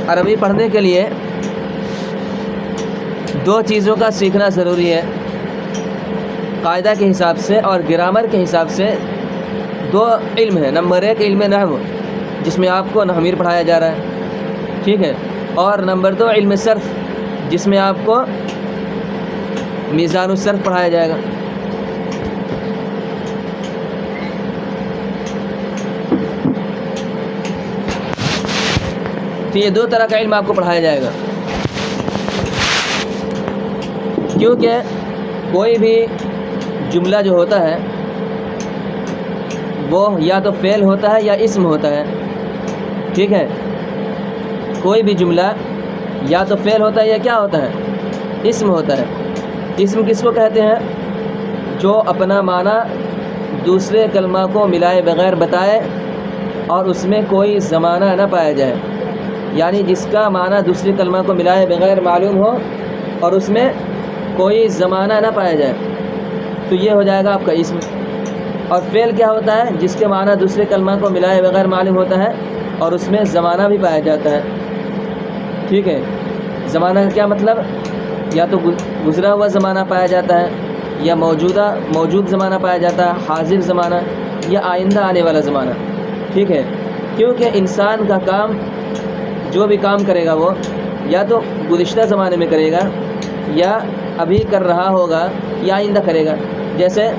عربی پڑھنے کے لیے دو چیزوں کا سیکھنا ضروری ہے، قاعدہ کے حساب سے اور گرامر کے حساب سے دو علم ہیں۔ نمبر 1 علم نحو، جس میں آپ کو نحویر پڑھایا جا رہا ہے، ٹھیک ہے، اور نمبر 2 علم صرف، جس میں آپ کو میزان الصرف پڑھایا جائے گا۔ تو یہ دو طرح کا علم آپ کو پڑھایا جائے گا، کیونکہ کوئی بھی جملہ جو ہوتا ہے وہ یا تو فعل ہوتا ہے یا اسم ہوتا ہے، ٹھیک ہے، کوئی بھی جملہ یا تو فعل ہوتا ہے یا کیا ہوتا ہے، اسم ہوتا ہے۔ اسم کس کو کہتے ہیں؟ جو اپنا معنی دوسرے کلمہ کو ملائے بغیر بتائے اور اس میں کوئی زمانہ نہ پایا جائے، یعنی جس کا معنی دوسرے کلمہ کو ملائے بغیر معلوم ہو اور اس میں کوئی زمانہ نہ پایا جائے، تو یہ ہو جائے گا آپ کا اسم۔ اور فعل کیا ہوتا ہے؟ جس کے معنی دوسرے کلمہ کو ملائے بغیر معلوم ہوتا ہے اور اس میں زمانہ بھی پایا جاتا ہے، ٹھیک ہے۔ زمانہ کا کیا مطلب؟ یا تو گزرا ہوا زمانہ پایا جاتا ہے، یا موجود زمانہ پایا جاتا ہے، حاضر زمانہ، یا آئندہ آنے والا زمانہ، ٹھیک ہے۔ کیونکہ انسان کا کام، جو بھی کام کرے گا وہ یا تو گزشتہ زمانے میں کرے گا، یا ابھی کر رہا ہوگا، یا آئندہ کرے گا۔ جیسے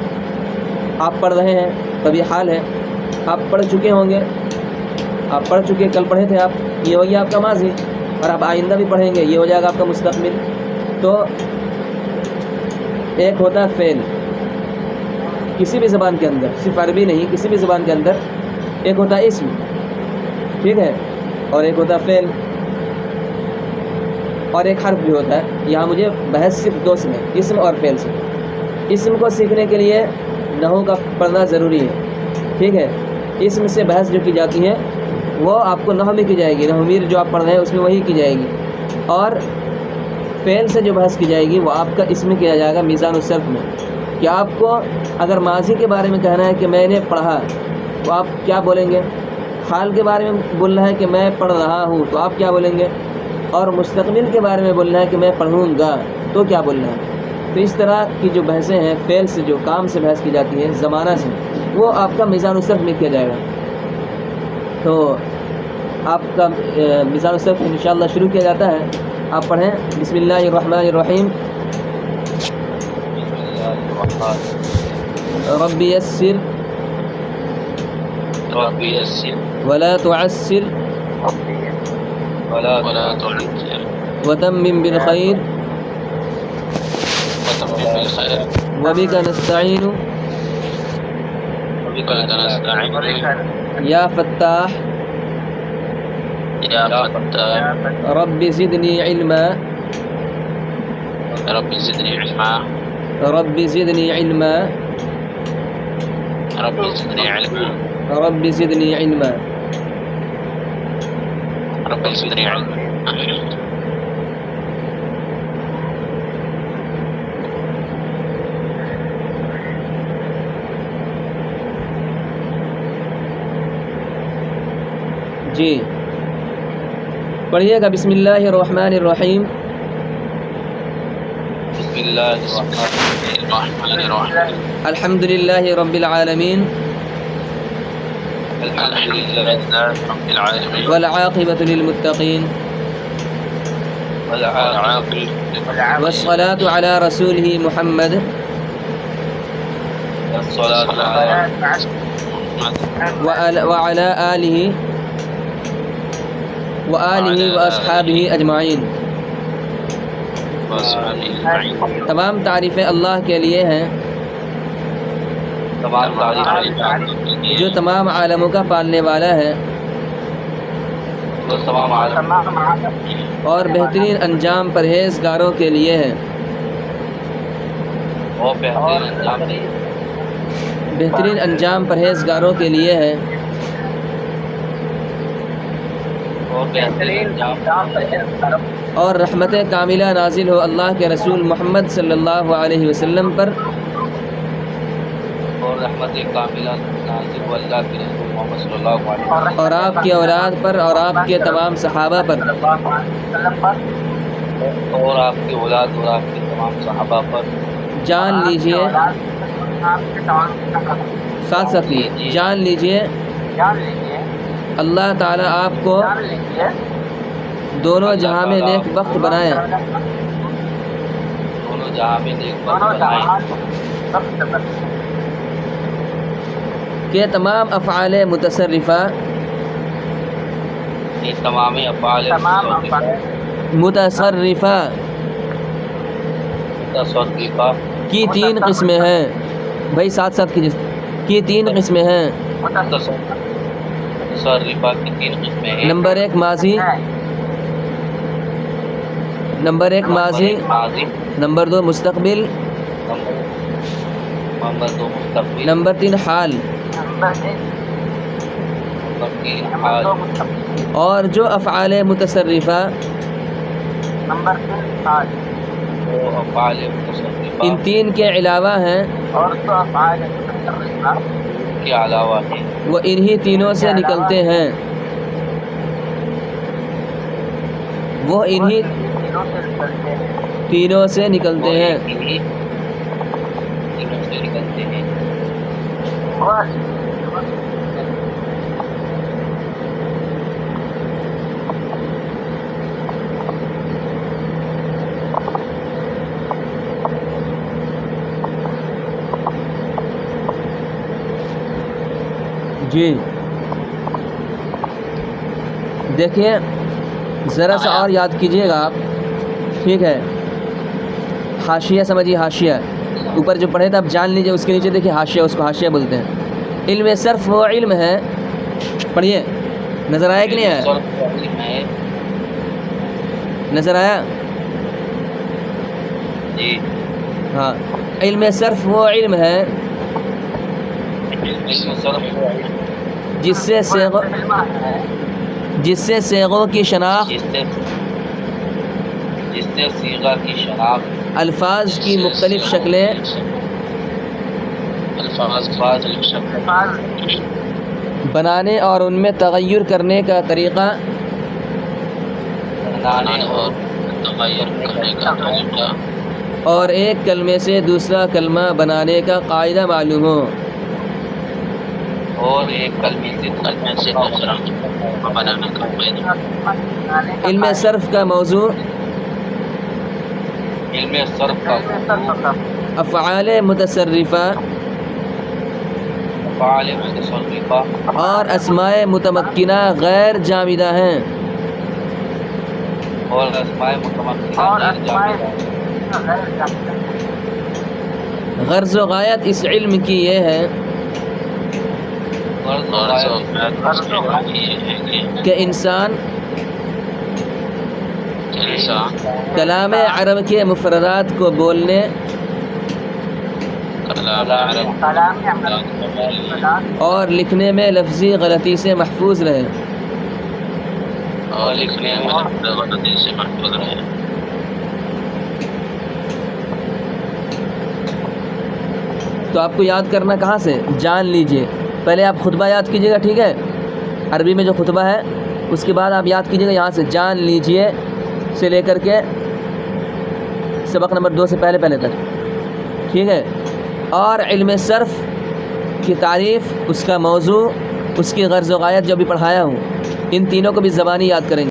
آپ پڑھ رہے ہیں، کبھی حال ہے، آپ پڑھ چکے ہوں گے، آپ پڑھ چکے، کل پڑھے تھے آپ، یہ ہو گیا آپ کا ماضی، اور آپ آئندہ بھی پڑھیں گے، یہ ہو جائے گا آپ کا مستقبل۔ تو ایک ہوتا ہے فعل کسی بھی زبان کے اندر، صرف عربی نہیں، کسی بھی زبان کے اندر ایک ہوتا ہے اسم، ٹھیک ہے، اور ایک ہوتا ہے فعل، اور ایک حرف بھی ہوتا ہے۔ یہاں مجھے بحث صرف دو سے ہے، اسم اور فعل سے۔ اسم کو سیکھنے کے لیے نحو کا پڑھنا ضروری ہے، ٹھیک ہے۔ اسم سے بحث جو کی جاتی ہے وہ آپ کو نحو میں کی جائے گی، نحویر جو آپ پڑھ رہے ہیں اس میں وہی کی جائے گی، اور فعل سے جو بحث کی جائے گی وہ آپ کا اسم کیا جائے گا میزان الصرف میں، کہ آپ کو اگر ماضی کے بارے میں کہنا ہے کہ میں نے پڑھا، تو آپ کیا بولیں گے؟ حال کے بارے میں بولنا ہے کہ میں پڑھ رہا ہوں، تو آپ کیا بولیں گے؟ اور مستقبل کے بارے میں بولنا ہے کہ میں پڑھوں گا، تو کیا بولنا ہے؟ تو اس طرح کی جو بحثیں ہیں، فعل سے جو کام سے بحث کی جاتی ہے، زمانہ سے، وہ آپ کا میزان الصرف میں کیا جائے گا۔ تو آپ کا میزان الصرف انشاءاللہ شروع کیا جاتا ہے۔ آپ پڑھیں بسم اللہ الرحمن الرحیم۔ رب یسر ولا تعسر وتمم بالخیر وبک نستعین یا فتاح رب زدنی علما رب زدنی علما رب زدنی علما۔ جی پڑھیے گا بسم اللہ الرحمن الرحیم۔ الحمد للہ رب العالمین والعاقبۃ للمتقین والصلاۃ علی رسولہ محمد وعلی آلہ واصحابہ اجمعین۔ تمام تعریفیں اللہ کے لیے ہیں جو تمام عالموں کا پالنے والا ہے، اور بہترین انجام پرہیزگاروں کے لیے ہے۔ بہترین انجام پرہیزگاروں کے لیے ہے، اور رحمت کاملہ نازل ہو اللہ کے رسول محمد صلی اللہ علیہ وسلم پر، رحمت کاملہ نازل ہو اللہ کے رسول محمد صلی اللہ علیہ وسلم اور آپ کی اولاد پر اور آپ کے تمام صحابہ پر، اور آپ کی اولاد اور آپ کے تمام صحابہ پر، جان لیجئے، ساتھ ساتھ جان لیجئے اللہ تعالیٰ آپ کو دونوں جہاں میں نیک وقت بنائے، دونوں جہاں میں نیک وقت بنائیں کہ تمام افعال متصرفہ یہ تمام افعال متصرفہ متصرفہ کی 3 قسمیں ہیں، بھائی ساتھ ساتھ کی 3 قسمیں ہیں۔ متصرفہ کی 3 قسمیں ہیں۔ نمبر 1 ماضی، نمبر 1 ماضی، نمبر 2 مستقبل، نمبر 2 مستقبل، نمبر 3 حال۔ نمبر 3 حال۔ اور جو افعال متصرفہ وہ افعال متصرفہ ان 3 کے علاوہ ہیں، کے علاوہ ہیں، وہ انہی تینوں سے نکلتے ہیں، وہ انہی تینوں سے نکلتے ہیں۔ تینوں سے نکلتے ہیں۔ جی دیکھیے ذرا سا اور یاد کیجئے گا آپ، ٹھیک ہے؟ حاشیہ سمجھیے، حاشیہ اوپر جو پڑھے تھے آپ جان لیجئے، اس کے نیچے دیکھیے حاشیہ، اس کو حاشیہ بولتے ہیں۔ علم صرف وہ علم ہے، پڑھیے، نظر آیا کہ نہیں آیا؟ نظر آیا؟ جی ہاں، علم صرف وہ علم ہے جس سے صیغوں کی شناخت، جس سے صیغہ کی شناخت، الفاظ کی مختلف شکلیں، بنانے اور ان میں تغیر کرنے کا طریقہ، اور ایک کلمے سے دوسرا کلمہ بنانے کا قاعدہ معلوم ہو، اور ایک کلمے سے دوسرا بنانے کا قاعدہ۔ علم صرف کا موضوع علم صرف کا افعال متصرفہ افعال متصرفہ اور اسماء متمکنہ غیر جامدہ ہیں، اور اسماء متمکنہ غیر جامدہ۔ غرض و غایت اس علم کی یہ ہے کہ انسان کلام عرب کے مفردات کو بولنے اور لکھنے میں لفظی غلطی سے محفوظ رہے، تو آپ کو یاد کرنا کہاں سے؟ جان لیجئے، پہلے آپ خطبہ یاد کیجئے گا، ٹھیک ہے؟ عربی میں جو خطبہ ہے اس کے بعد آپ یاد کیجئے گا یہاں سے، جان لیجئے سے لے کر کے سبق نمبر 2 سے پہلے تک، ٹھیک ہے؟ اور علم صرف کی تعریف، اس کا موضوع، اس کی غرض و غایت جو بھی پڑھایا ہوں، ان تینوں کو بھی زبانی یاد کریں گے۔